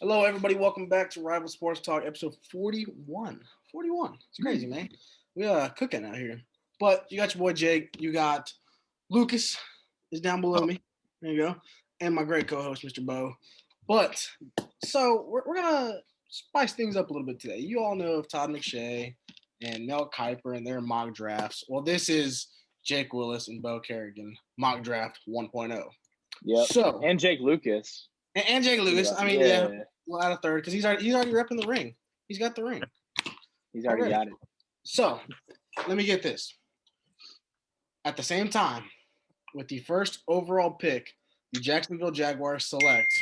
Hello, everybody. Welcome back to Rival Sports Talk, episode 41. 41. It's crazy, man. We are cooking out here. But you got your boy Jake. You got Lucas is down below me. There you go. And my great co-host, Mr. Bo. But so we're gonna spice things up a little bit today. You all know of Todd McShay and Mel Kiper and their mock drafts. Well, this is Jake Willis and Bo Kerrigan mock draft 1.0. Yep. So and Jake Lucas. And Jake Lucas. I mean, yeah. We'll add a third because he's already repping the ring. He's got the ring. He's already got it. So let me get this. At the same time, with the first overall pick, the Jacksonville Jaguars select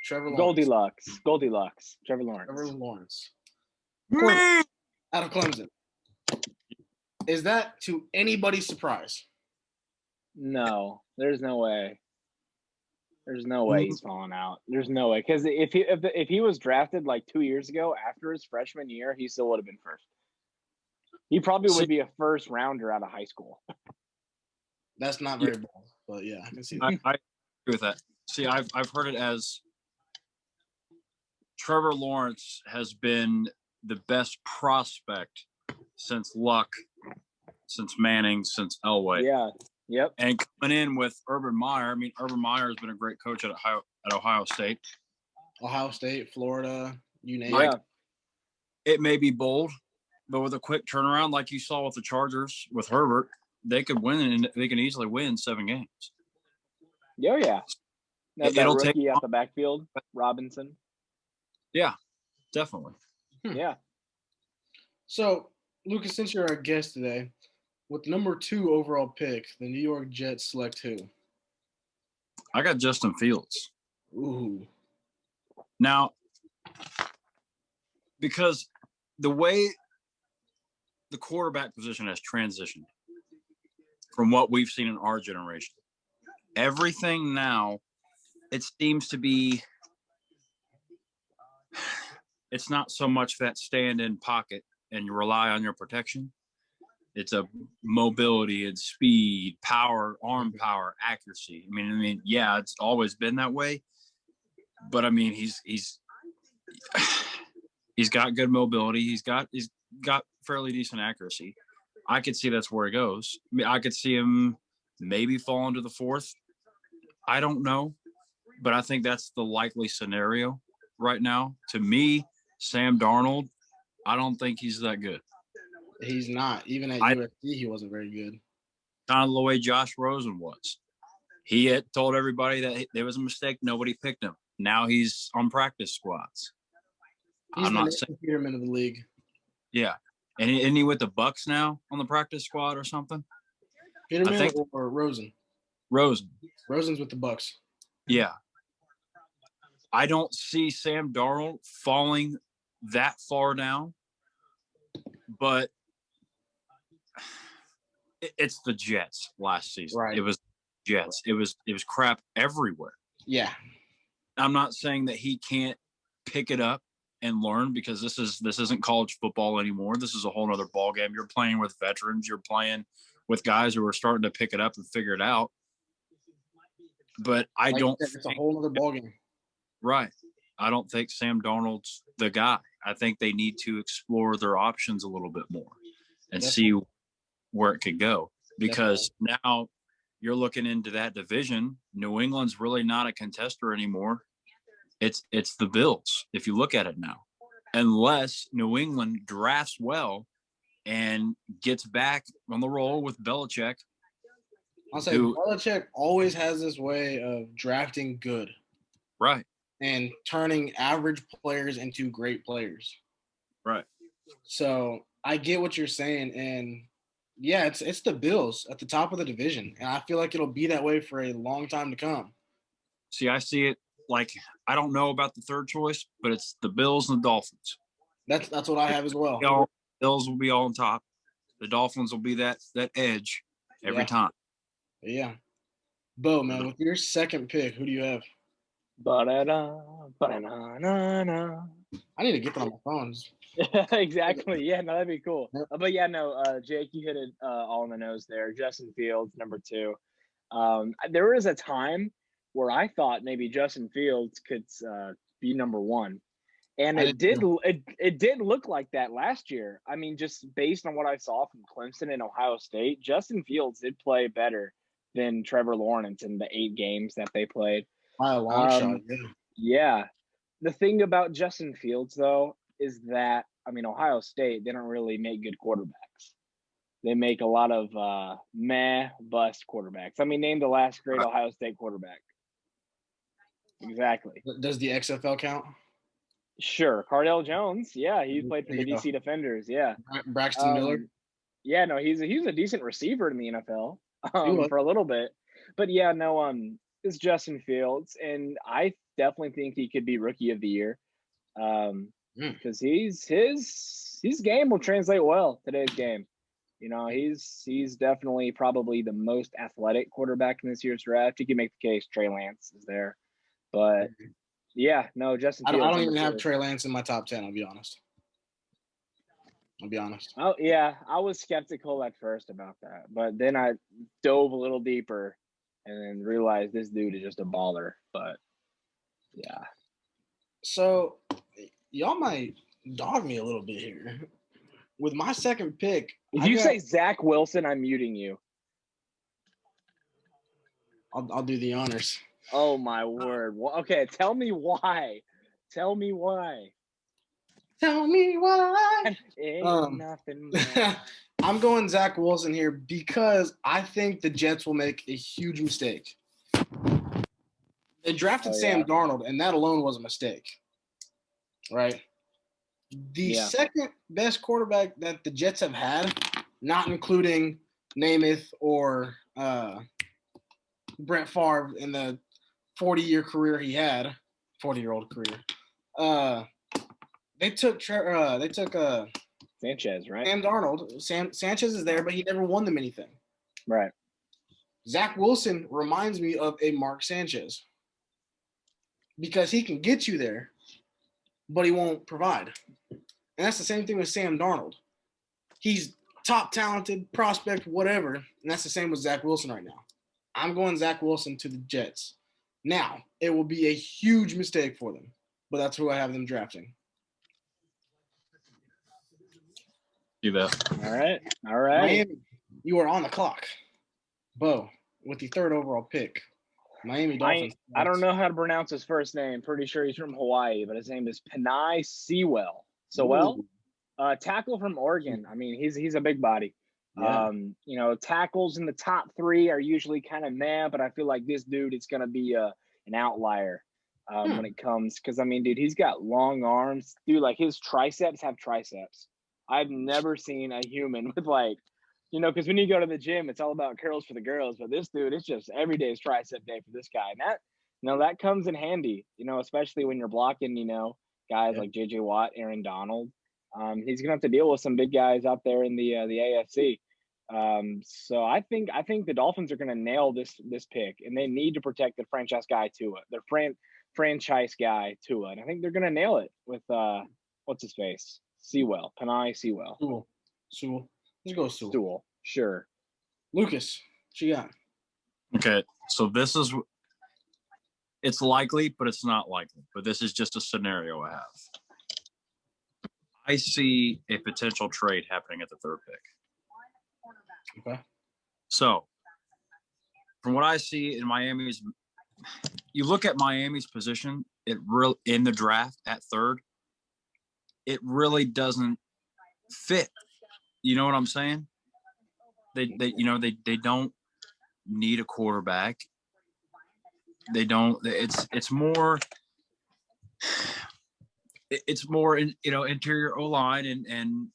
Trevor Lawrence. Goldilocks. Trevor Lawrence. Me! Out of Clemson. Is that to anybody's surprise? No, there's no way. There's no way he's falling out. There's no way, because if he was drafted like 2 years ago after his freshman year, he still would have been first. He probably would be a first rounder out of high school. That's not very bold, but yeah, I can see that. I agree with that. See, I've heard it as Trevor Lawrence has been the best prospect since Luck, since Manning, since Elway. Yeah. Yep. And coming in with Urban Meyer, I mean, Urban Meyer has been a great coach at Ohio State. Ohio State, Florida, you name it. It may be bold, but with a quick turnaround, like you saw with the Chargers with Herbert, they could win, and they can easily win 7 games. Oh, yeah. It'll rookie take out the backfield, Robinson. Yeah, definitely. Yeah. So, Lucas, since you're our guest today, with number 2 overall pick, the New York Jets select who? I got Justin Fields. Ooh. Now, because the way the quarterback position has transitioned from what we've seen in our generation, everything now, it seems to be, it's not so much that stand-in pocket and you rely on your protection. It's a mobility and speed, power, arm power, accuracy. I mean, yeah, it's always been that way. But I mean, he's got good mobility. He's got fairly decent accuracy. I could see that's where he goes. I mean, I could see him maybe fall into the 4th. I don't know, but I think that's the likely scenario right now. To me, Sam Darnold, I don't think he's that good. He's not. Even at USC, he wasn't very good. Kind of the way Josh Rosen was. He had told everybody that there was a mistake. Nobody picked him. Now he's on practice squads. He's the Nathan Peterman of the league. Yeah. And isn't he with the Bucks now on the practice squad or something? Peterman or Rosen? Rosen's with the Bucks. Yeah. I don't see Sam Darnold falling that far down, but it's the Jets last season. Right. It was Jets. It was crap everywhere. Yeah. I'm not saying that he can't pick it up and learn, because this isn't college football anymore. This is a whole other ball game. You're playing with veterans. You're playing with guys who are starting to pick it up and figure it out. But it's a whole other ball game. Right. I don't think Sam Darnold's the guy. I think they need to explore their options a little bit more and see where it could go, because now you're looking into that division. New England's really not a contester anymore. It's the Bills, if you look at it now, unless New England drafts well and gets back on the roll with Belichick. I'll say Belichick always has this way of drafting good. Right. And turning average players into great players. Right. So I get what you're saying. And yeah, it's the Bills at the top of the division. And I feel like it'll be that way for a long time to come. See, I see it like, I don't know about the third choice, but it's the Bills and the Dolphins. That's what I have as well. Bills will be all on top. The Dolphins will be that edge every time. Yeah. Bo, man, with your second pick, who do you have? Ba-da-da, ba-da-na-na-na. I need to get that on my phone. Exactly. Yeah, no, that'd be cool. Yep. But yeah, no, Jake, you hit it all on the nose there. Justin Fields, number 2. There was a time where I thought maybe Justin Fields could be number one. And I it did didn't it did look like that last year. I mean, just based on what I saw from Clemson and Ohio State, Justin Fields did play better than Trevor Lawrence in the 8 games that they played. by a long shot. Yeah. Yeah. The thing about Justin Fields, though, is that, I mean, Ohio State, they don't really make good quarterbacks. They make a lot of bust quarterbacks. I mean, name the last great Ohio State quarterback. Exactly. Does the XFL count? Sure. Cardell Jones. Yeah, he played for the DC Defenders. Yeah. Braxton Miller. Yeah, no, he's a decent receiver in the NFL was. for a little bit. But yeah, no, it's Justin Fields, and I definitely think he could be Rookie of the Year. Because his game will translate well today's game. You know, he's definitely probably the most athletic quarterback in this year's draft. You can make the case Trey Lance is there, but yeah, no, Justin Fields. I don't even have Trey Lance in my top 10. I'll be honest. Oh yeah, I was skeptical at first about that, but then I dove a little deeper and then realized this dude is just a baller. But yeah. So y'all might dog me a little bit here. With my second pick, if you say Zach Wilson, I'm muting you. I'll do the honors. Oh my word! Well, okay, tell me why. Tell me why. Ain't nothing more. I'm going Zach Wilson here because I think the Jets will make a huge mistake. They drafted Sam Darnold, and that alone was a mistake. Right? The second best quarterback that the Jets have had, not including Namath or Brett Favre in the 40-year career he had, 40-year-old career. They took Sanchez, right? Sam Darnold. Sanchez is there, but he never won them anything. Right. Zach Wilson reminds me of a Mark Sanchez because he can get you there, but he won't provide. And that's the same thing with Sam Darnold. He's top talented, prospect, whatever, and that's the same with Zach Wilson right now. I'm going Zach Wilson to the Jets. Now, it will be a huge mistake for them, but that's who I have them drafting. Do that. All right. Miami, you are on the clock. Bo, with the 3rd overall pick. Miami Dolphins. I don't know how to pronounce his first name. Pretty sure he's from Hawaii, but his name is Penei Sewell. Tackle from Oregon. I mean, he's a big body. Yeah. You know, tackles in the top 3 are usually kind of meh, but I feel like this dude is going to be an outlier when it comes. Because, I mean, dude, he's got long arms. Dude, like his triceps have triceps. I've never seen a human with like, you know, because when you go to the gym, it's all about curls for the girls. But this dude, it's just every day is tricep day for this guy. And that, you know, that comes in handy, you know, especially when you're blocking, you know, guys like J.J. Watt, Aaron Donald. He's going to have to deal with some big guys out there in the AFC. So I think the Dolphins are going to nail this pick, and they need to protect the franchise guy Tua, their franchise guy Tua, and I think they're going to nail it with what's his face, Sewell, Penei Sewell. Sewell. Let's go Sewell. Sure. Lucas, what you got? Okay, so this is it's likely, but it's not likely. But this is just a scenario I have. I see a potential trade happening at the 3rd pick. Okay. So, from what I see in Miami's, you look at Miami's position, in the draft at 3rd, it really doesn't fit. You know what I'm saying? They don't need a quarterback. They don't. It's more interior O-line and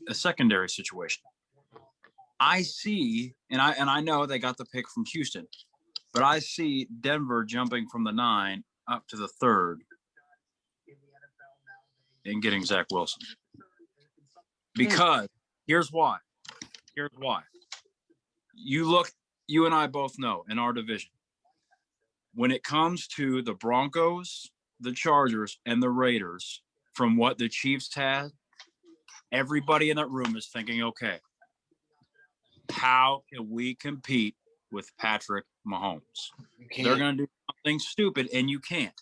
a secondary situation. I see, and I know they got the pick from Houston, but I see Denver jumping from the 9 up to the 3rd and getting Zach Wilson. Because here's why. You and I both know in our division, when it comes to the Broncos, the Chargers, and the Raiders, from what the Chiefs had, everybody in that room is thinking, okay, how can we compete with Patrick Mahomes? They're going to do something stupid, and you can't.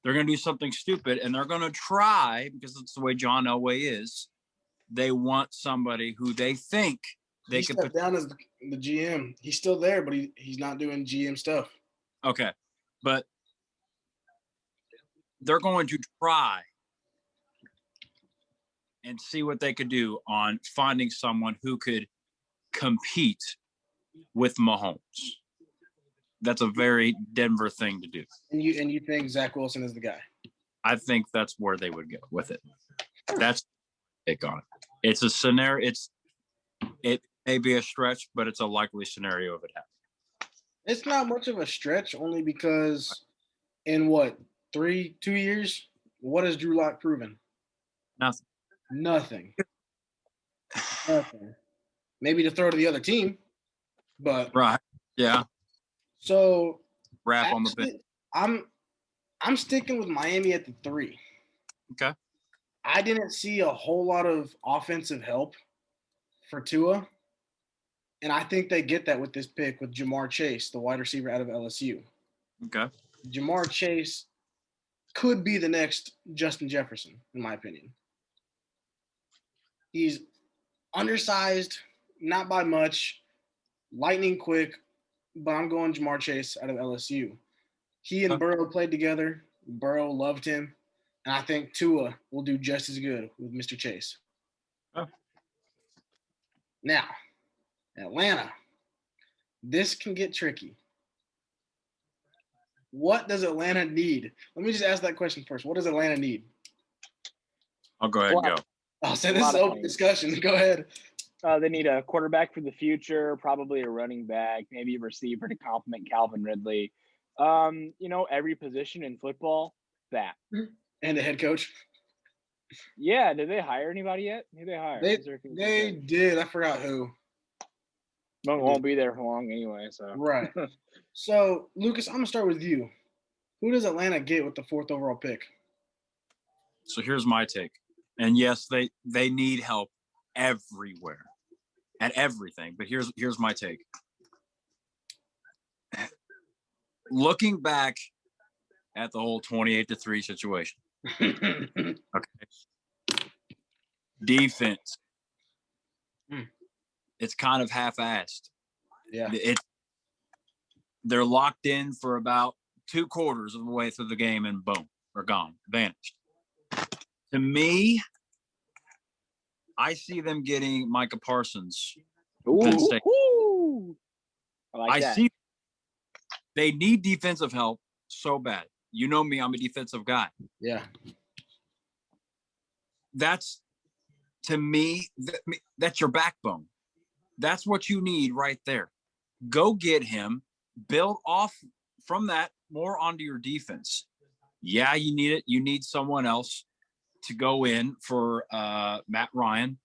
They're going to do something stupid, and they're going to try, because that's the way John Elway is. They want somebody who they think they he could stepped down as the GM. He's still there, but he's not doing GM stuff. Okay, but they're going to try and see what they could do on finding someone who could compete with Mahomes. That's a very Denver thing to do. And you think Zach Wilson is the guy? I think that's where they would go with it. That's take on it. It's a scenario. It may be a stretch, but it's a likely scenario of it happening. It's not much of a stretch, only because in 2 years, what has Drew Lock proven? Nothing. Nothing. Maybe to throw to the other team, but right. Yeah. So wrap on the bench. I'm sticking with Miami at the 3. Okay. I didn't see a whole lot of offensive help for Tua. And I think they get that with this pick with Jamar Chase, the wide receiver out of LSU. Okay. Jamar Chase could be the next Justin Jefferson, in my opinion. He's undersized, not by much, lightning quick, but I'm going Jamar Chase out of LSU. He and Burrow played together. Burrow loved him. And I think Tua will do just as good with Mr. Chase. Oh. Now, Atlanta. This can get tricky. What does Atlanta need? Let me just ask that question first. What does Atlanta need? I'll go ahead and go. I'll say this is open discussion. Go ahead. They need a quarterback for the future, probably a running back, maybe a receiver to complement Calvin Ridley. Every position in football, that. And the head coach. Yeah, did they hire anybody yet? Who they hire? They did. I forgot who. Won't be there for long anyway. So right. So Lucas, I'm gonna start with you. Who does Atlanta get with the 4th overall pick? So here's my take. And yes, they need help everywhere at everything. But here's my take. Looking back at the whole 28-3 situation. Okay. Defense. It's kind of half-assed. Yeah. They're locked in for about 2 quarters of the way through the game, and boom, they're gone, vanished. To me, I see them getting Micah Parsons. Ooh. I see they need defensive help so bad. You know me, I'm a defensive guy. Yeah. That's, to me, that's your backbone. That's what you need right there. Go get him, build off from that more onto your defense. Yeah, you need it. You need someone else to go in for Matt Ryan.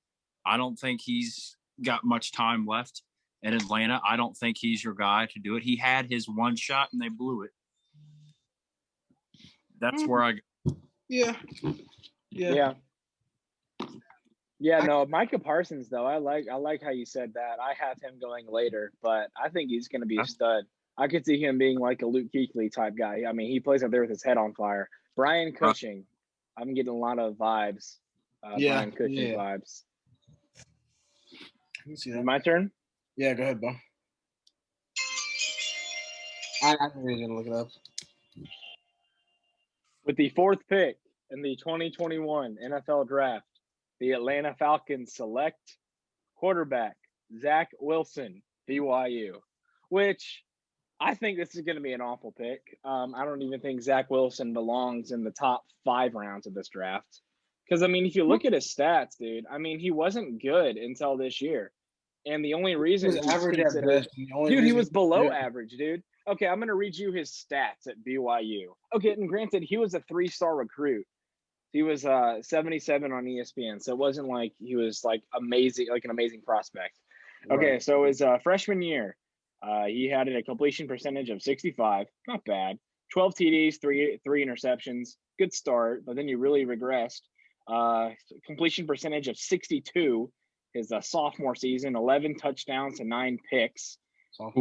I don't think he's got much time left in Atlanta. I don't think he's your guy to do it. He had his one shot and they blew it. That's where I go. Yeah. No, Micah Parsons though. I like how you said that. I have him going later, but I think he's going to be a stud. I could see him being like a Luke Kuechly type guy. I mean, he plays up there with his head on fire. Brian Cushing. I'm getting a lot of vibes. Brian Cushing vibes. Let me see that. My turn? Yeah, go ahead, Bo. I'm really going to look it up. With the 4th pick in the 2021 NFL Draft, the Atlanta Falcons select quarterback Zach Wilson, BYU, which I think this is going to be an awful pick. I don't even think Zach Wilson belongs in the top 5 rounds of this draft. Because, I mean, if you look at his stats, dude, I mean, he wasn't good until this year. And the only reason he was average at best. Dude, he was below average, dude. Okay, I'm going to read you his stats at BYU. Okay, and granted, he was a 3-star recruit. He was 77 on ESPN, so it wasn't like he was like amazing, like an amazing prospect. Okay, right. So his freshman year, he had a completion percentage of 65, not bad. 12 TDs, three interceptions, good start, but then he really regressed. Completion percentage of 62 his sophomore season, 11 touchdowns and 9 picks.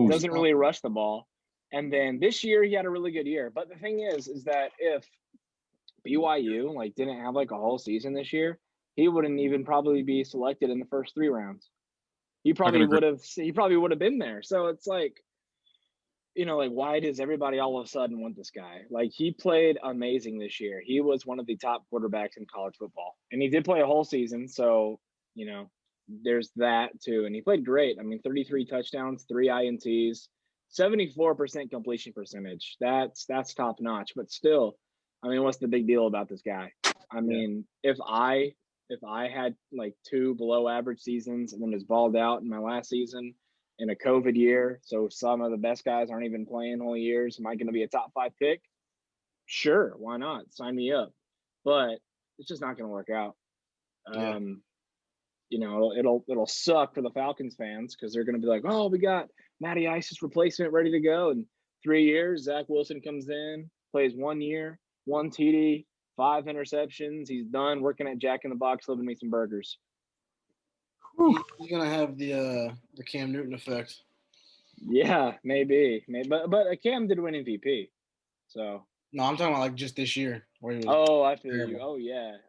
Doesn't really rush the ball. And then this year he had a really good year. But the thing is that if BYU like didn't have like a whole season this year, he wouldn't even probably be selected in the first 3 rounds. He can agree. probably would have been there. So it's like, like why does everybody all of a sudden want this guy? Like he played amazing this year. He was one of the top quarterbacks in college football. And he did play a whole season, so, there's that too. And he played great. I mean, 33 touchdowns, 3 INTs, 74% completion percentage. That's top notch. But still, I mean, what's the big deal about this guy? I mean, if I had like 2 below average seasons and then was balled out in my last season in a COVID year, so some of the best guys aren't even playing whole years, am I going to be a top 5 pick? Sure, why not? Sign me up. But it's just not going to work out. Yeah. It'll suck for the Falcons fans because they're going to be like, oh, we got Matty Ice's replacement ready to go. In 3 years, Zach Wilson comes in, plays 1 year, 1 TD, 5 interceptions. He's done working at Jack in the Box, living me some burgers. He's gonna have the Cam Newton effect. Yeah, maybe. But Cam did win MVP. So. No, I'm talking about like just this year where he was. Oh, I feel terrible. you.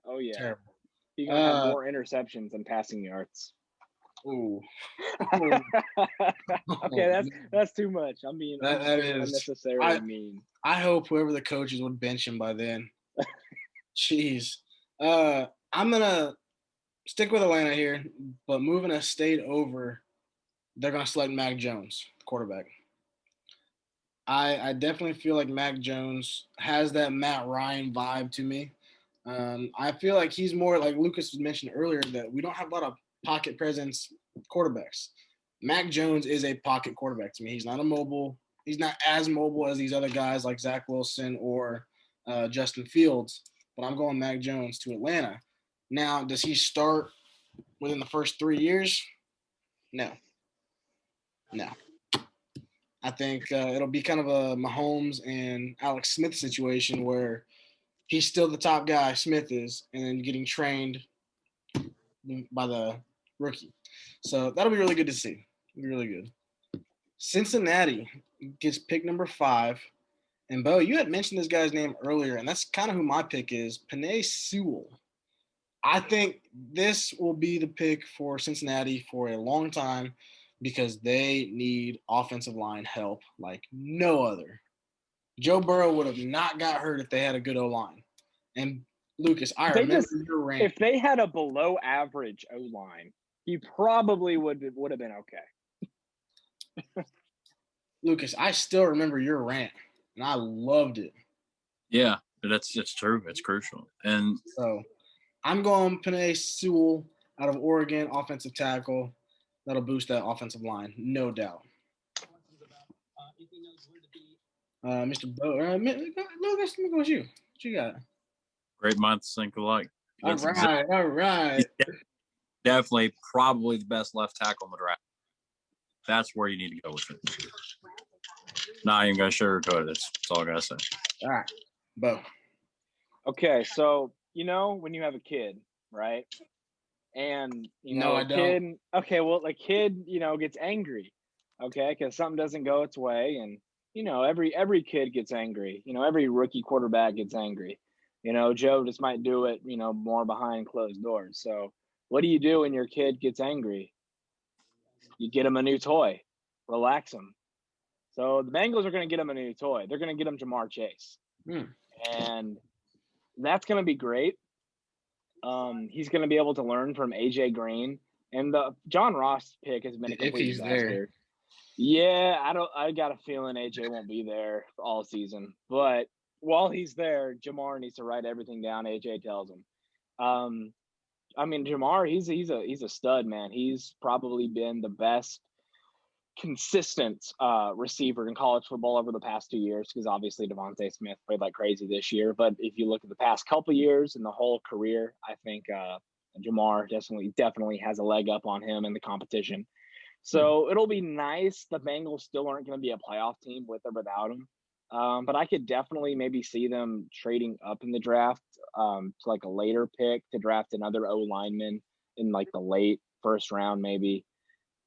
Oh yeah. Terrible. He's gonna have more interceptions than passing yards. Ooh. Okay, that's too much. I'm being unnecessarily mean. I hope whoever the coaches would bench him by then. Jeez. I'm gonna stick with Atlanta here, but moving a state over, they're gonna select Mac Jones, quarterback. I definitely feel like Mac Jones has that Matt Ryan vibe to me. I feel like he's more like Lucas mentioned earlier that we don't have a lot of pocket presence quarterbacks. Mac Jones is a pocket quarterback to me. He's not he's not as mobile as these other guys like Zach Wilson or Justin Fields, but I'm going Mac Jones to Atlanta. Now, does he start within the first 3 years? No. I think it'll be kind of a Mahomes and Alex Smith situation where he's still the top guy, Smith is, and then getting trained by the rookie. So that'll be really good to see. It'll be really good. Cincinnati gets pick number 5. And, Bo, you had mentioned this guy's name earlier, and that's kind of who my pick is, Penei Sewell. I think this will be the pick for Cincinnati for a long time because they need offensive line help like no other. Joe Burrow would have not got hurt if they had a good O-line. And, Lucas, I remember your rant. If they had a below average O-line, he probably would have been okay. Lucas, I still remember your rant, and I loved it. Yeah, it's true. It's crucial. And so I'm going Penei Sewell out of Oregon, offensive tackle. That'll boost that offensive line, no doubt. Mr. Bo, Lucas, let me go with you. What you got? Great minds think alike. All right. Definitely, probably the best left tackle in the draft. That's where you need to go with it. Not even gonna sugarcoat it. That's all I gotta say. All right, Bo. Okay, so when you have a kid, right? And I don't. Okay, well, a kid, gets angry, okay, because something doesn't go its way, and every kid gets angry. Every rookie quarterback gets angry. Joe just might do it, more behind closed doors. So, what do you do when your kid gets angry? You get him a new toy, relax him. So the Bengals are going to get him a new toy. They're going to get him Jamar Chase, and that's going to be great. He's going to be able to learn from AJ Green, and the John Ross pick has been a complete disaster. There. Yeah, I got a feeling AJ won't be there all season, but while he's there, Jamar needs to write everything down AJ tells him. I mean, Jamar, he's a stud, man. He's probably been the best consistent receiver in college football over the past 2 years, because obviously Devontae Smith played like crazy this year. But if you look at the past couple years and the whole career, I think Jamar definitely has a leg up on him in the competition. So it'll be nice. The Bengals still aren't going to be a playoff team with or without him. But I could definitely maybe see them trading up in the draft to like a later pick to draft another O lineman in like the late first round, maybe.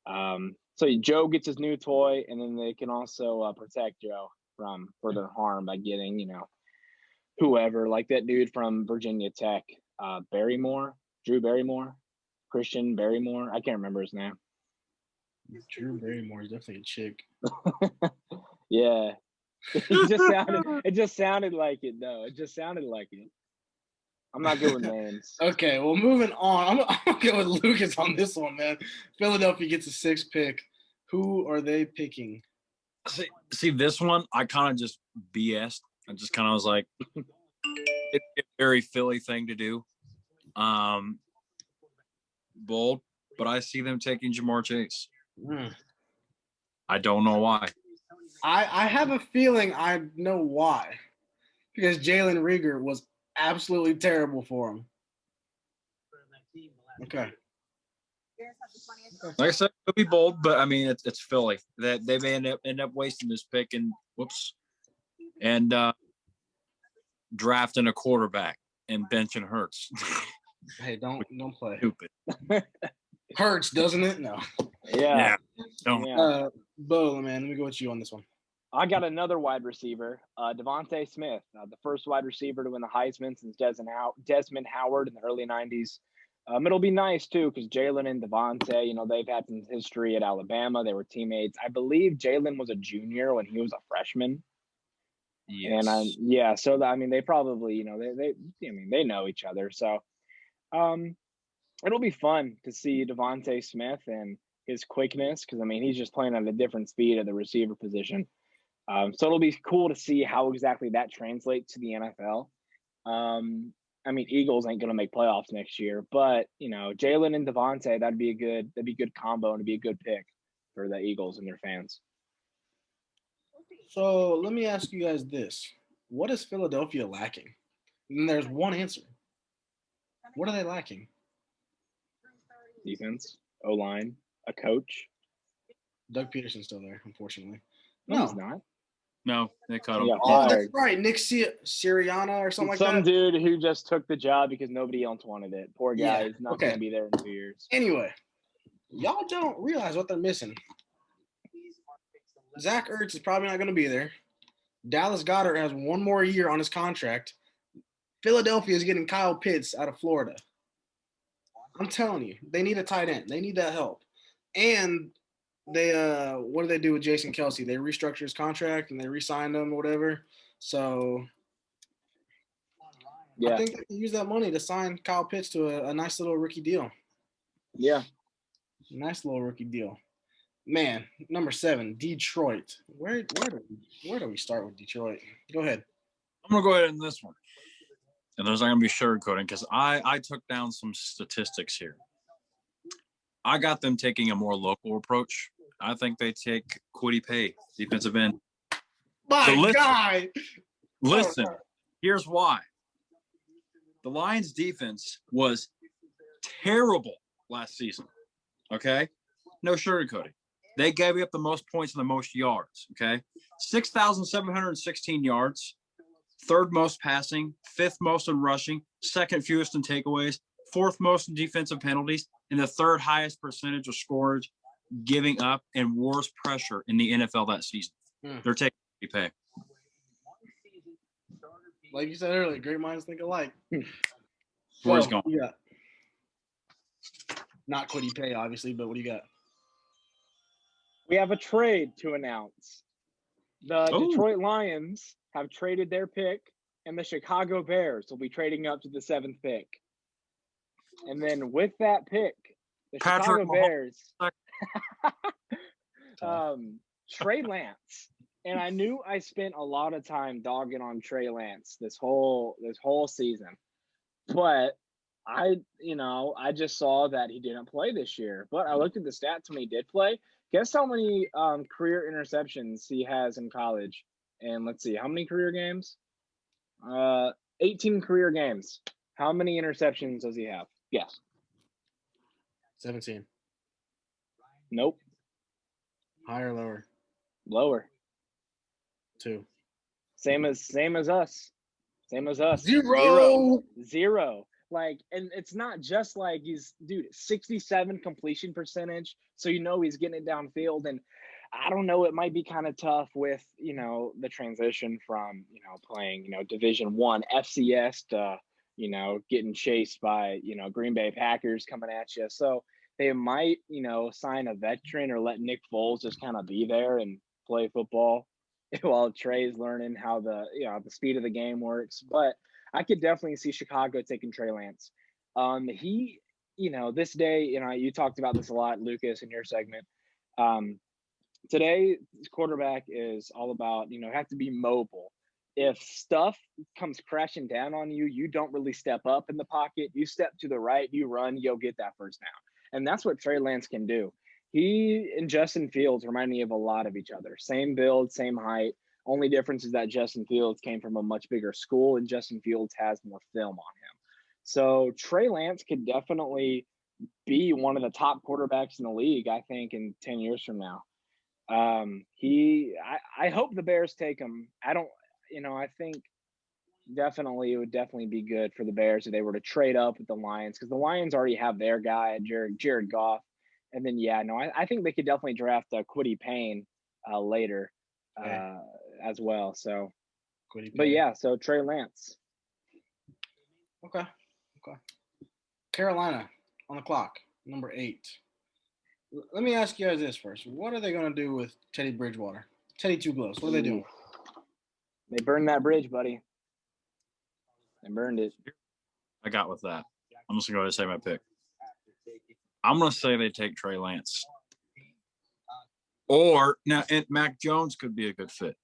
So Joe gets his new toy, and then they can also protect Joe from further harm by getting, whoever, like that dude from Virginia Tech, Drew Barrymore, Christian Barrymore. I can't remember his name. Drew Barrymore is definitely a chick. Yeah. It just sounded like it though. It just sounded like it. I'm not good with names. Okay, well, moving on. I'm going with Lucas on this one, man. Philadelphia gets a 6th pick. Who are they picking? See this one, I kind of just BS'd. I just kind of was like, it's a very Philly thing to do. Bold, but I see them taking Jamar Chase. I don't know why. I have a feeling I know why. Because Jalen Rieger was absolutely terrible for him. Okay. Like I said, it could be bold, but I mean it's Philly. That they may end up wasting this pick and drafting a quarterback and benching Hurts. Hey, don't play. Stupid. Hurts, doesn't it? No. Yeah. Don't. Bo, man, let me go with you on this one. I got another wide receiver, Devontae Smith, the first wide receiver to win the Heisman since Desmond Howard in the early 90s. It'll be nice, too, because Jalen and Devontae, they've had some history at Alabama. They were teammates. I believe Jalen was a junior when he was a freshman. Yes. And, so, they probably, they know each other. So it'll be fun to see Devontae Smith and his quickness because, he's just playing at a different speed at the receiver position. So it'll be cool to see how exactly that translates to the NFL. Eagles ain't going to make playoffs next year, but Jalen and Devontae, that'd be a good combo and it'd be a good pick for the Eagles and their fans. So let me ask you guys this: what is Philadelphia lacking? And there's one answer. What are they lacking? Defense, O-line, a coach. Doug Peterson's still there, unfortunately. No, he's not. No, they cut him. Oh, that's right. Nick Sirianni or something like that. Some dude who just took the job because nobody else wanted it. Poor guy. He's not going to be there in 2 years. Anyway, y'all don't realize what they're missing. Zach Ertz is probably not going to be there. Dallas Goedert has one more year on his contract. Philadelphia is getting Kyle Pitts out of Florida. I'm telling you, they need a tight end. They need that help. And they what do they do with Jason Kelce? They restructure his contract and they re-signed him or whatever. So I think they can use that money to sign Kyle Pitts to a nice little rookie deal. Yeah. Nice little rookie deal. Man, number 7, Detroit. Where do we start with Detroit? Go ahead. I'm gonna go ahead in this one. And there's not gonna be sugarcoating because I took down some statistics here. I got them taking a more local approach. I think they take Kwity Paye, defensive end. My God! Listen, here's why. The Lions' defense was terrible last season. Okay? No sugarcoating. They gave up the most points and the most yards. Okay? 6,716 yards, 3rd most passing, 5th most in rushing, 2nd fewest in takeaways, 4th most in defensive penalties, and the 3rd highest percentage of scorers giving up and worst pressure in the NFL that season. They're taking Kwity Paye. Like you said earlier, great minds think alike. Where's going? Yeah. Not Kwity Paye, obviously, but what do you got? We have a trade to announce. The Detroit Lions have traded their pick, and the Chicago Bears will be trading up to the 7th pick. And then with that pick, the Chicago Bears Trey Lance. And I knew I spent a lot of time dogging on Trey Lance this whole season. But I just saw that he didn't play this year. But I looked at the stats when he did play. Guess how many career interceptions he has in college? And let's see, how many career games? 18 career games. How many interceptions does he have? Yes. 17. Nope. Higher or lower? Lower. 2. Same as us. Same as us. Zero. Like, and it's not just like 67 completion percentage. So he's getting it downfield. And I don't know. It might be kind of tough with, the transition from, playing, Division One FCS to, getting chased by, Green Bay Packers coming at you. So they might, sign a veteran or let Nick Foles just kind of be there and play football while Trey's learning how the speed of the game works. But I could definitely see Chicago taking Trey Lance. He, this day, you talked about this a lot, Lucas, in your segment. Today, quarterback is all about, have to be mobile. If stuff comes crashing down on you, you don't really step up in the pocket. You step to the right, you run, you'll get that first down. And that's what Trey Lance can do. He and Justin Fields remind me of a lot of each other. Same build, same height. Only difference is that Justin Fields came from a much bigger school and Justin Fields has more film on him. So Trey Lance could definitely be one of the top quarterbacks in the league, I think, in 10 years from now. I hope the Bears take him. I think definitely it would definitely be good for the Bears if they were to trade up with the Lions, because the Lions already have their guy, Jared Goff. And then, I think they could definitely draft Kwity Paye later as well. So, so Trey Lance. Okay. Carolina on the clock, number 8. Let me ask you guys this first. What are they going to do with Teddy Bridgewater? Teddy Two Gloves. What are they doing? They burned that bridge, buddy. They burned it. I got with that. I'm just going to go ahead and say my pick. I'm going to say they take Trey Lance. Or, now, and Mac Jones could be a good fit.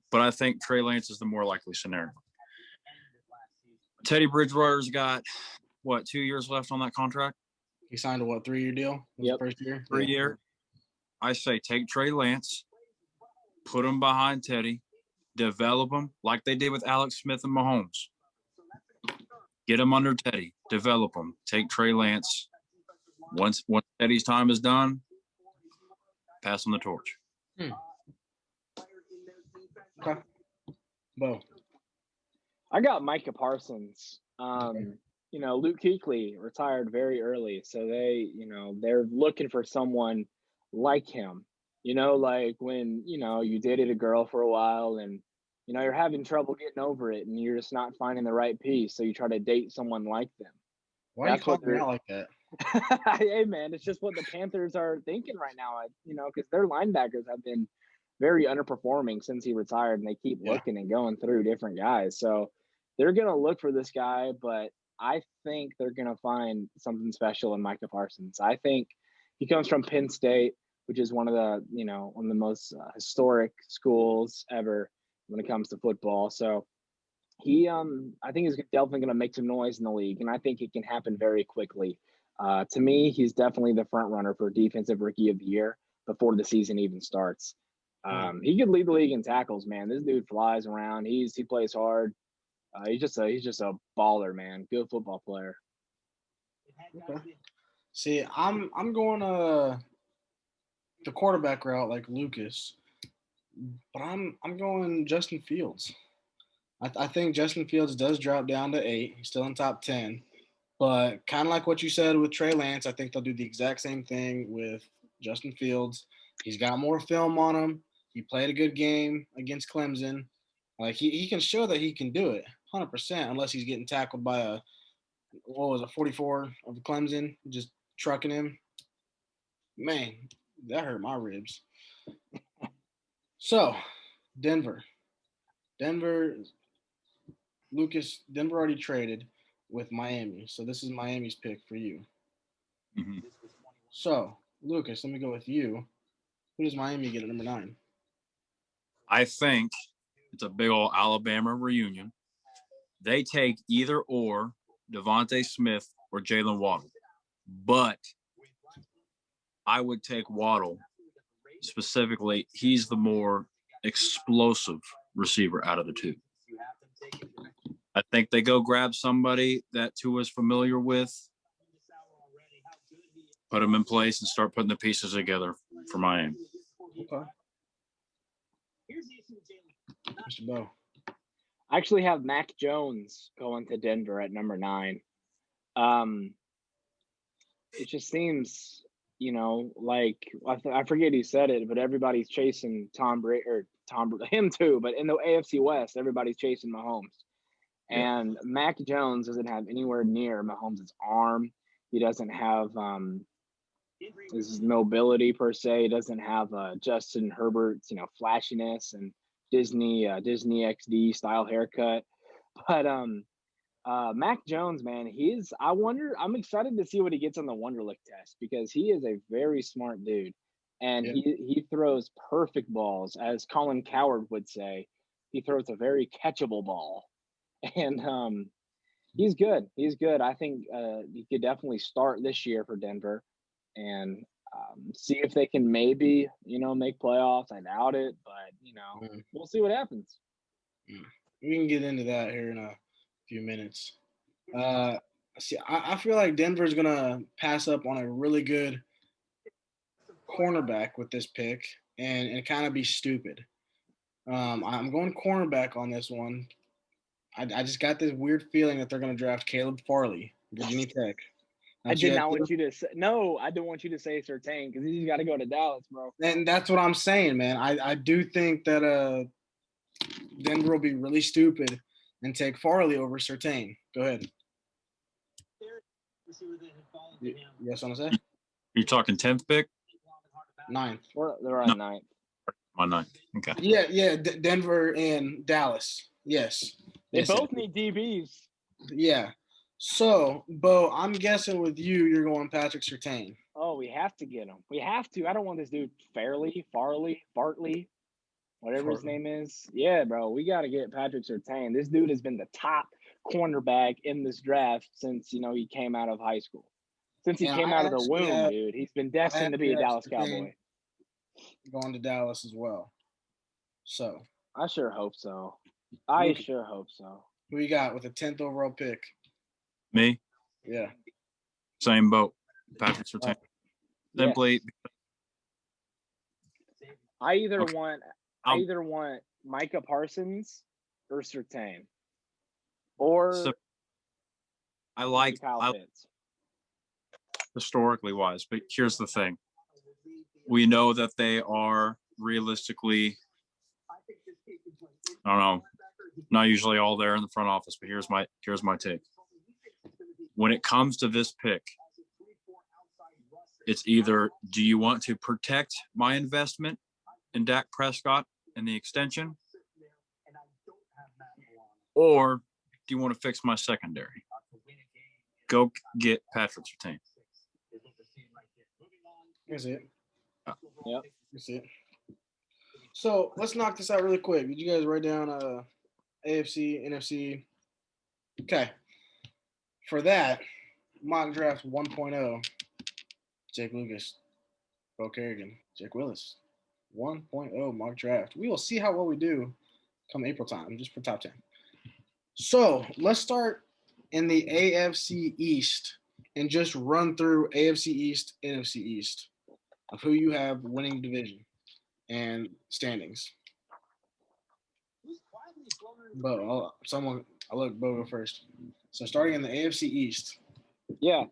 But I think Trey Lance is the more likely scenario. Teddy Bridgewater's got, 2 years left on that contract? He signed a 3-year deal? Yep. First year? 3 year. I say take Trey Lance, put him behind Teddy, develop him like they did with Alex Smith and Mahomes. Get him under Teddy, develop him, take Trey Lance. Once Teddy's time is done, pass him the torch. Okay. Bo. I got Micah Parsons. Luke Kuechly retired very early, so they're looking for someone like him. Like when you dated a girl for a while and you're having trouble getting over it and you're just not finding the right piece, so you try to date someone like them. Why are you calling me out like that? Hey man, it's just what the Panthers are thinking right now. Because their linebackers have been very underperforming since he retired, and they keep looking and going through different guys. So they're gonna look for this guy, but I think they're gonna find something special in Micah Parsons. I think he comes from Penn State, which is one of the most historic schools ever when it comes to football. So he, I think he's definitely going to make some noise in the league, and I think it can happen very quickly. To me, he's definitely the front runner for Defensive Rookie of the Year before the season even starts. He could lead the league in tackles, man. This dude flies around. He plays hard. He's just a baller, man. Good football player. Okay. See, I'm going the quarterback route like Lucas, but I'm going Justin Fields. I think Justin Fields does drop down to 8. He's still in top 10. But kind of like what you said with Trey Lance, I think they'll do the exact same thing with Justin Fields. He's got more film on him. He played a good game against Clemson. Like he can show that he can do it 100%, unless he's getting tackled by a 44 of Clemson, just trucking him. Man, that hurt my ribs. So, Denver, Lucas, Denver already traded with Miami. So this is Miami's pick for you. Mm-hmm. So, Lucas, let me go with you. Who does Miami get at number 9? I think it's a big old Alabama reunion. They take either or Devontae Smith or Jalen Waddle. But I would take Waddle. Specifically, he's the more explosive receiver out of the two. I think they go grab somebody that Tua's familiar with, put him in place, and start putting the pieces together for Miami. Okay. Mr. Bo. I actually have Mac Jones going to Denver at number 9. It just seems you know, like I forget who said it, but everybody's chasing Tom Brady or him too. But in the AFC West, everybody's chasing Mahomes. Yeah. And Mac Jones doesn't have anywhere near Mahomes' arm. He doesn't have his mobility per se. He doesn't have Justin Herbert's, you know, flashiness and Disney XD style haircut. But Mac Jones, man, I'm excited to see what he gets on the Wonderlic test because he is a very smart dude. And Yeah. he throws perfect balls, as Colin Coward would say. He throws a very catchable ball. And he's good. He's good. I think he could definitely start this year for Denver and see if they can maybe, you know, make playoffs. I doubt it, but, you know, we'll see what happens. We can get into that here in a few minutes. See, I feel like Denver's going to pass up on a really good cornerback with this pick and kind of be stupid. I'm going cornerback on this one. I just got this weird feeling that they're going to draft Caleb Farley, Virginia Tech. I did not want you to say no. I don't want you to say Surtain because he's got to go to Dallas, bro. And that's what I'm saying, man. I do think that Denver will be really stupid and take Farley over Surtain. Go ahead. Yes, want to say? You're talking 10th pick? 9th. They're on 9th. My 9th. Okay. Yeah. Denver and Dallas. Yes. They both need DBs. Yeah. So, Bo, I'm guessing with you're going Patrick Surtain. Oh, we have to get him. We have to. I don't want this dude Farley, whatever his name is. Yeah, bro, we got to get Patrick Surtain. This dude has been the top cornerback in this draft since, you know, he came out of high school. Since he came out of the womb, dude. He's been destined to be a Dallas Cowboy. Going to Dallas as well. So. I sure hope so. I sure hope so. Who you got with a 10th overall pick? Me? Yeah. Same boat. Patrick Surtain. Simply. I either want Micah Parsons or Surtain. Or I like historically wise, but here's the thing. We know that they are realistically, I don't know, not usually all there in the front office, but here's my take. When it comes to this pick, it's either do you want to protect my investment in Dak Prescott and the extension, or do you want to fix my secondary? Go get Patrick Surtain. That's it. Yep. That's it. So let's knock this out really quick. Did you guys write down AFC, NFC? Okay. For that, mock draft 1.0, Jake Lucas, Bo Kerrigan, Jake Willis, 1.0 mock draft. We will see how well we do come April time, just for top 10. So let's start in the AFC East and just run through AFC East, NFC East of who you have winning division and standings. Bo, I'll let Bo go first. So starting in the AFC East. Yeah,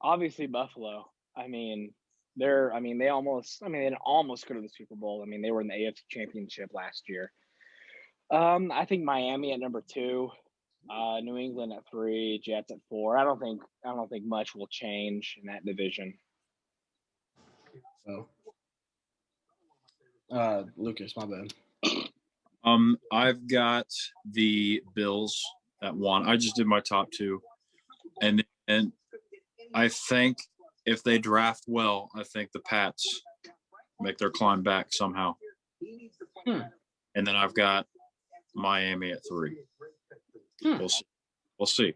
obviously Buffalo. I mean, they didn't almost go to the Super Bowl. I mean, they were in the AFC Championship last year. I think Miami at number 2, New England at 3, Jets at 4. I don't think much will change in that division. So, Lucas, my bad. I've got the Bills at 1. I just did my top 2, and I think if they draft well, I think the Pats make their climb back somehow. And then I've got Miami at 3. We'll see.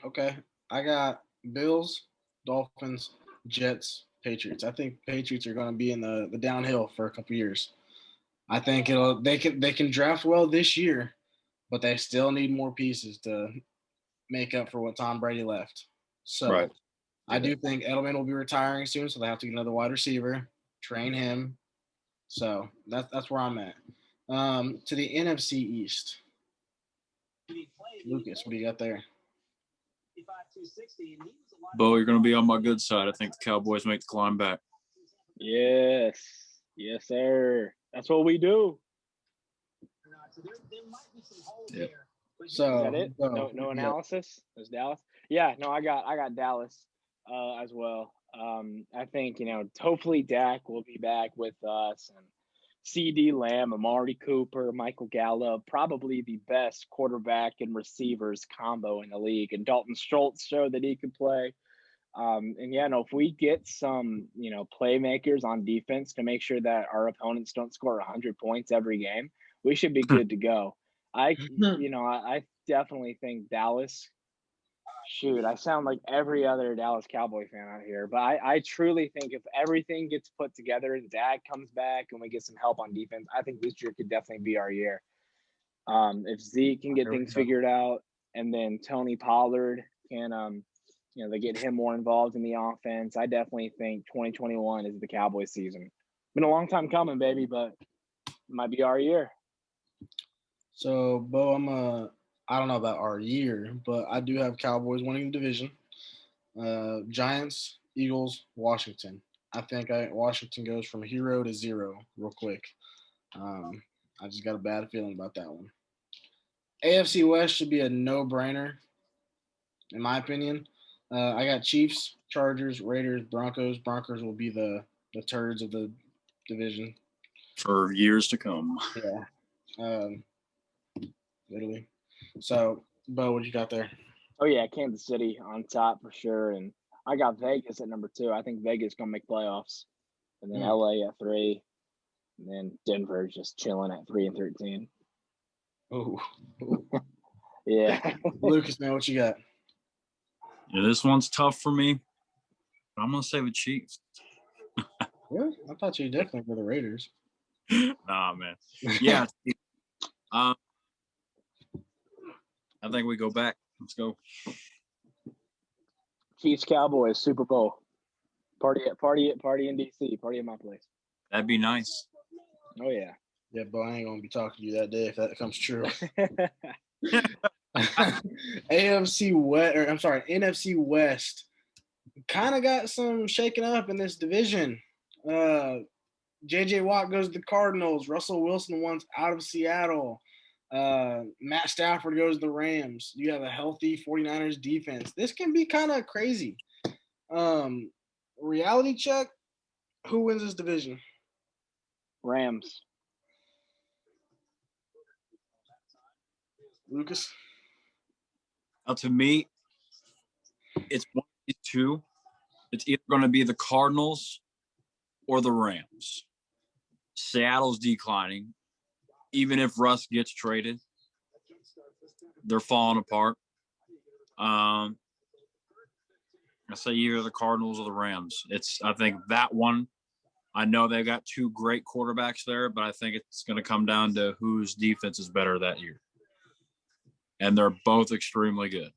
Okay, I got Bills, Dolphins, Jets, Patriots. I think Patriots are going to be in the downhill for a couple years. I think they can draft well this year, but they still need more pieces to make up for what Tom Brady left. So right. I do think Edelman will be retiring soon, so they have to get another wide receiver, train him. So that's where I'm at. To the NFC East. Lucas, what do you got there? Bo, you're going to be on my good side. I think the Cowboys make the climb back. Yes. Yes, sir. That's what we do. Yeah. So Is that it? No analysis? There's Dallas. Yeah, no, I got Dallas as well. I think, hopefully Dak will be back with us, and CD Lamb, Amari Cooper, Michael Gallup, probably the best quarterback and receivers combo in the league. And Dalton Schultz showed that he could play. If we get some, playmakers on defense to make sure that our opponents don't score 100 points every game, we should be good to go. I definitely think Dallas. Shoot, I sound like every other Dallas Cowboy fan out here, but I truly think if everything gets put together and Dak comes back and we get some help on defense, I think this year could definitely be our year. If Zeke can get things figured out, and then Tony Pollard can, they get him more involved in the offense, I definitely think 2021 is the Cowboys season. Been a long time coming, baby, but it might be our year. So, Bo, I don't know about our year, but I do have Cowboys winning the division. Giants, Eagles, Washington. I think Washington goes from hero to zero real quick. I just got a bad feeling about that one. AFC West should be a no-brainer, in my opinion. I got Chiefs, Chargers, Raiders, Broncos. Broncos will be the turds of the division for years to come. Yeah. Literally. So, Bo, what you got there? Oh, yeah, Kansas City on top for sure. And I got Vegas at number 2. I think Vegas going to make playoffs. And then LA at 3. And then Denver just chilling at 3-13. Oh. Yeah. Lucas, man, what you got? Yeah, this one's tough for me. But I'm going to say the Chiefs. Really? I thought you definitely were the Raiders. Nah, man. Yeah. I think we go back. Let's go. Chiefs Cowboys Super Bowl. Party in DC. Party at my place. That'd be nice. Oh yeah. Yeah, but I ain't gonna be talking to you that day if that comes true. NFC West kind of got some shaking up in this division. JJ Watt goes to the Cardinals. Russell Wilson wants out of Seattle. Matt Stafford goes to the Rams. You have a healthy 49ers defense. This can be kind of crazy. Reality check. Who wins this division? Rams. Lucas? To me, it's one of these two. It's either going to be the Cardinals or the Rams. Seattle's declining. Even if Russ gets traded, they're falling apart. I say either the Cardinals or the Rams. I think that one, I know they've got 2 great quarterbacks there, but I think it's going to come down to whose defense is better that year. And they're both extremely good.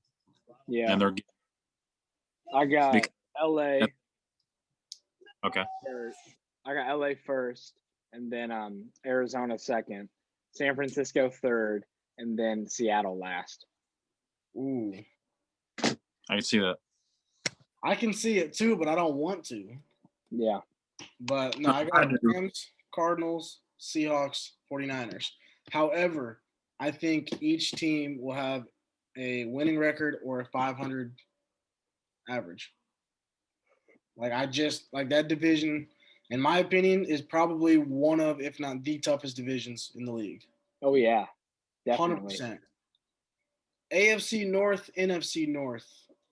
Yeah. And they're. I got LA. Okay. I got LA first, and then Arizona second, San Francisco third, and then Seattle last. Ooh. I can see that. I can see it too, but I don't want to. Yeah. But no, I got Rams, Cardinals, Seahawks, 49ers. However, I think each team will have a winning record or a 500 average. That division, in my opinion, is probably one of, if not the toughest divisions in the league. Oh, yeah. Definitely. 100%. AFC North, NFC North.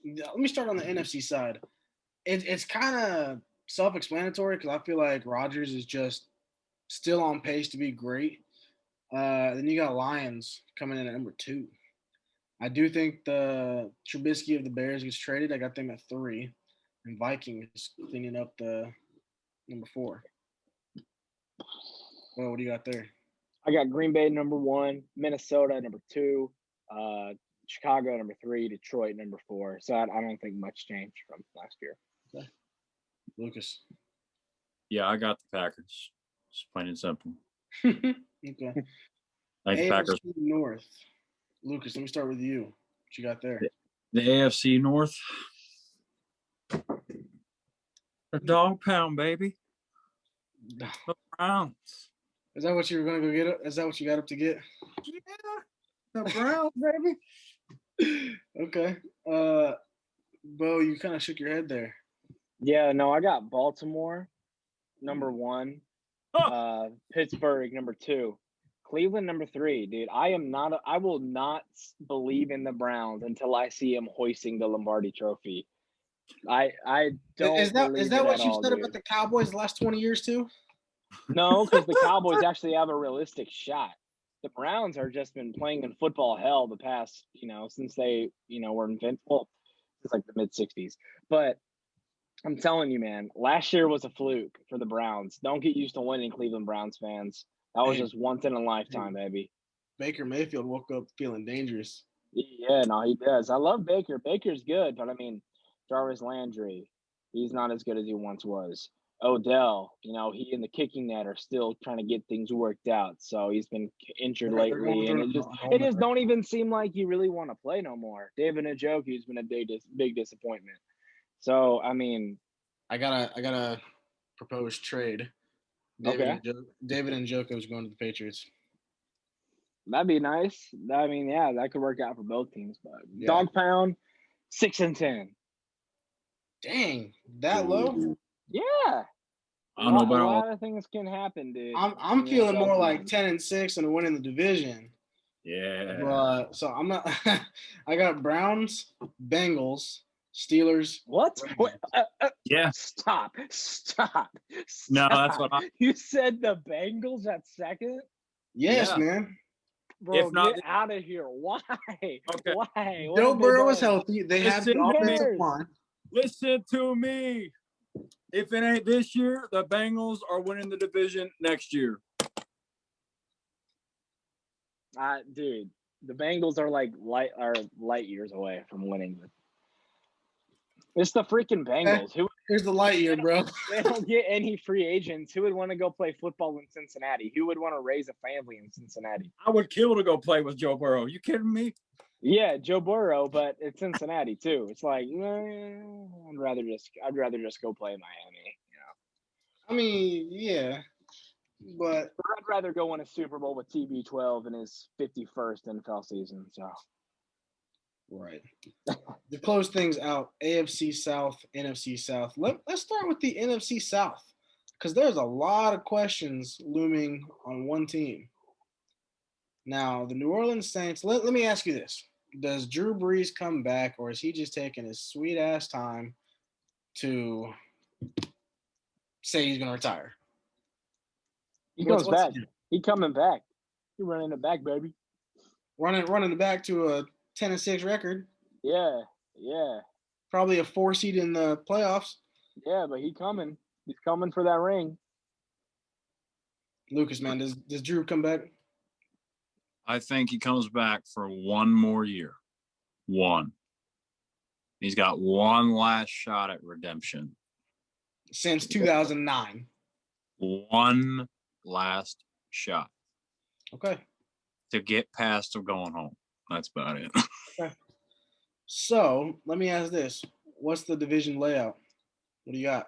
Let me start on the NFC side. It's kind of self-explanatory because I feel like Rodgers is just still on pace to be great. Then you got Lions coming in at number 2. I do think the Trubisky of the Bears gets traded. I got them at 3. And Vikings cleaning up the number 4. Well, what do you got there? I got Green Bay number 1, Minnesota number 2, Chicago number 3, Detroit number 4. So I don't think much changed from last year. Okay. Lucas. Yeah, I got the Packers. Just plain and simple. Okay. I think Packers North. Lucas, let me start with you. What you got there? The AFC North. The dog pound, baby. The Browns. Is that what you were gonna go get? Is that what you got up to get? Yeah, the Browns, baby. Okay. Bo, you kind of shook your head there. Yeah, no, I got Baltimore, number 1. Pittsburgh, number 2. Cleveland, number 3. Dude, I will not believe in the Browns until I see him hoisting the Lombardi Trophy. I don't Is that believe it what at you've all, said dude. about the Cowboys the last 20 years too? No, because the Cowboys actually have a realistic shot. The Browns are just been playing in football hell the past, since they, were invented. Well, it's like the mid 60s. But I'm telling you, man, last year was a fluke for the Browns. Don't get used to winning, Cleveland Browns fans. That was just once in a lifetime, baby. Baker Mayfield woke up feeling dangerous. Yeah, no, he does. I love Baker. Baker's good, but I mean, Jarvis Landry, he's not as good as he once was. Odell, he and the kicking net are still trying to get things worked out. So he's been injured lately, and it just don't even seem like you really want to play no more. David Njoku's been a big disappointment. So I mean, I gotta propose trade. David Njoku is going to the Patriots. That'd be nice. I mean, yeah, that could work out for both teams. But dog pound, 6-10. Dang, that low? Yeah. I don't know about a lot of things can happen, dude. I'm feeling more like 10-6 and winning the division. Yeah. So I'm not. I got Browns, Bengals, Steelers. What? Yeah. Stop. No, that's what You said the Bengals at second? Yes, man. Bro, get out of here. Why? Okay. Why? Joe Burrow is healthy. They have the offensive line. Listen to me. If it ain't this year, the Bengals are winning the division next year. Dude, the Bengals are light years away from winning. It's the freaking Bengals. Here's the light year, bro. They don't get any free agents. Who would want to go play football in Cincinnati? Who would want to raise a family in Cincinnati? I would kill to go play with Joe Burrow. You kidding me? Yeah, Joe Burrow, but it's Cincinnati too. It's like I'd rather just go play Miami. I mean, yeah, but I'd rather go win a Super Bowl with TB12 in his 51st NFL season. So. Right. To close things out, AFC South, NFC South. Let's start with the NFC South because there's a lot of questions looming on one team. Now, the New Orleans Saints, let me ask you this. Does Drew Brees come back or is he just taking his sweet-ass time to say he's going to retire? He comes back. He coming back. He running it back, baby. Running it back to a 10-6 record. Yeah. Probably a 4 seed in the playoffs. Yeah, but he's coming for that ring. Lucas, man, does Drew come back? I think he comes back for one more year. One. He's got one last shot at redemption. Since 2009. One last shot. Okay. To get past of going home. That's about it. Okay. So let me ask this: what's the division layout? What do you got?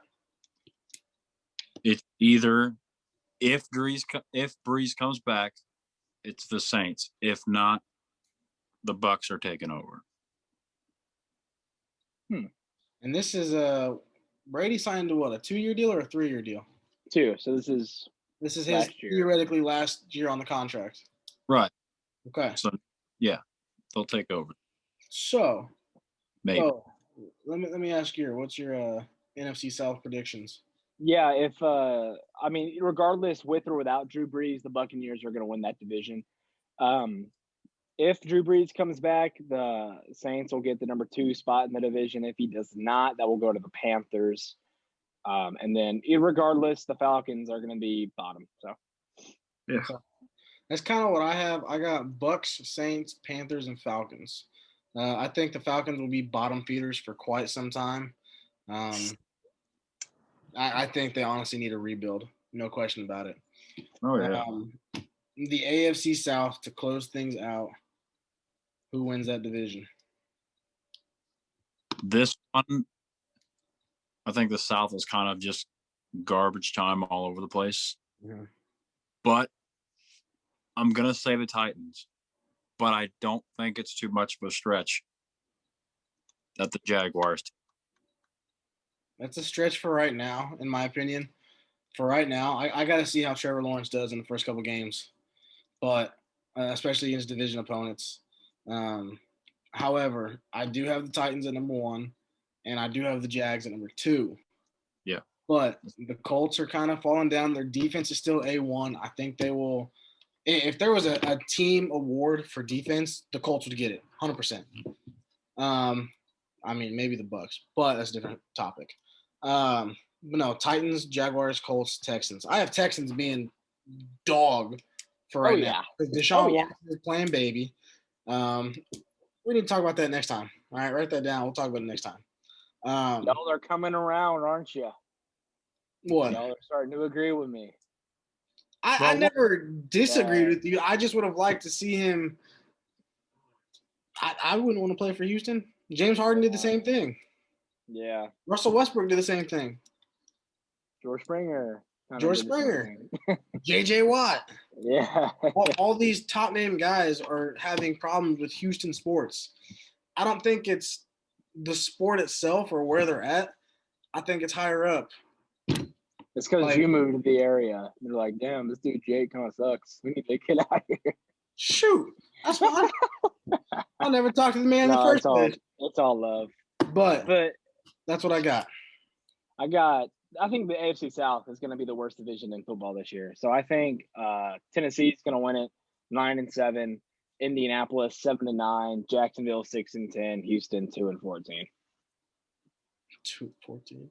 It's either if Breeze comes back, it's the Saints. If not, the Bucks are taking over. And this is Brady signed to what, a 2-year deal or a 3-year deal? 2. So this is his theoretically last year on the contract. Right. Okay. So yeah, they'll take over. So maybe. Oh, let me ask you, what's your NFC South predictions? Yeah, I mean, regardless with or without Drew Brees, the Buccaneers are going to win that division. If Drew Brees comes back, the Saints will get the number 2 spot in the division. If he does not, that will go to the Panthers. And then, regardless, the Falcons are going to be bottom. So, yeah, that's kind of what I have. I got Bucks, Saints, Panthers, and Falcons. I think the Falcons will be bottom feeders for quite some time. I think they honestly need a rebuild. No question about it. Oh, yeah. The AFC South, to close things out, who wins that division? This one, I think the South is kind of just garbage time all over the place. Yeah. But I'm going to say the Titans. But I don't think it's too much of a stretch that the Jaguars. That's a stretch for right now, in my opinion. For right now, I got to see how Trevor Lawrence does in the first couple games, but especially against division opponents. However, I do have the Titans at number 1, and I do have the Jags at number 2. Yeah. But the Colts are kind of falling down. Their defense is still A1. I think they will. If there was a team award for defense, the Colts would get it, 100%. I mean, maybe the Bucks, but that's a different topic. But no, Titans, Jaguars, Colts, Texans. I have Texans being dog for right now. Deshaun Watson is playing baby. We need to talk about that next time. All right, write that down. We'll talk about it next time. Y'all are coming around, aren't you? What? Y'all are starting to agree with me. I never disagreed with you. I just would have liked to see him. I wouldn't want to play for Houston. James Harden did the same thing. Yeah. Russell Westbrook did the same thing. George Springer. J.J. Watt. Yeah. all these top name guys are having problems with Houston sports. I don't think it's the sport itself or where they're at. I think it's higher up. It's because you moved to the area. They're like, damn, this dude Jake kind of sucks. We need to get out of here. Shoot. That's fine. I'll never talk to the man in the first place. It's all love. But that's what I got. I think the AFC South is going to be the worst division in football this year. So I think Tennessee's going to win it 9-7, Indianapolis 7-9, Jacksonville 6-10, Houston 2-14. 2-14.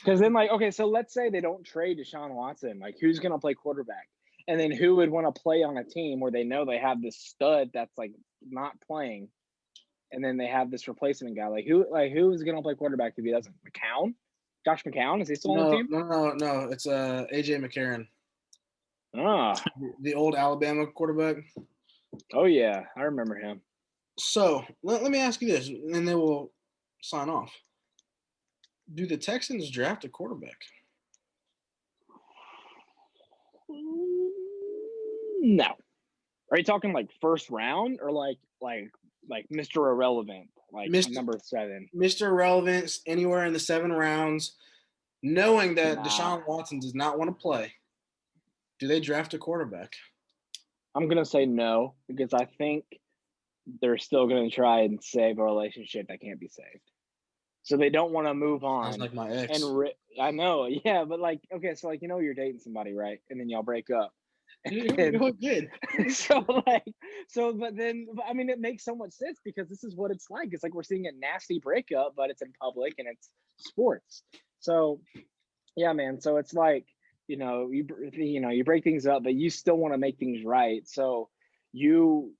Because then, so let's say they don't trade Deshaun Watson. Like, who's going to play quarterback? And then who would want to play on a team where they know they have this stud that's, not playing, and then they have this replacement guy? Who is going to play quarterback if he doesn't? McCown? Josh McCown? Is he still on the team? No. It's A.J. McCarron. Ah. The old Alabama quarterback. Oh, yeah. I remember him. So, let me ask you this, and then we'll sign off. Do the Texans draft a quarterback? No. Are you talking first round or like Mr. Irrelevant, number 7? Mr. Irrelevant, anywhere in the 7 rounds, knowing that Deshaun Watson does not want to play. Do they draft a quarterback? I'm gonna say no, because I think they're still gonna try and save a relationship that can't be saved. So they don't want to move on. Sounds like my ex. I know, yeah, but okay, so you're dating somebody, right? And then y'all break up. You're good. I mean, it makes so much sense because this is what it's like. It's like we're seeing a nasty breakup, but it's in public and it's sports. So, yeah, man. So it's you break things up, but you still want to make things right. So you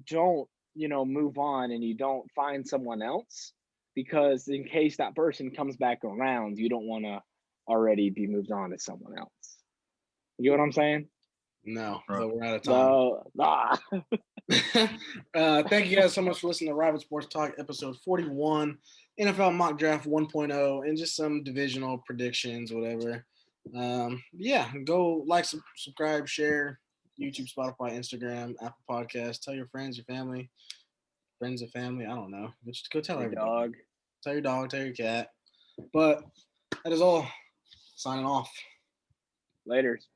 don't, move on and you don't find someone else. Because in case that person comes back around, you don't want to already be moved on to someone else. You know what I'm saying? No, so we're out of time. Thank you guys so much for listening to Rival Sports Talk, episode 41, NFL Mock Draft 1.0, and just some divisional predictions, whatever. Go like, subscribe, share, YouTube, Spotify, Instagram, Apple Podcasts. Tell your friends, your family. Friends and family, I don't know. Just go tell everybody. Dog. Tell your dog, tell your cat. But that is all. Signing off. Laters.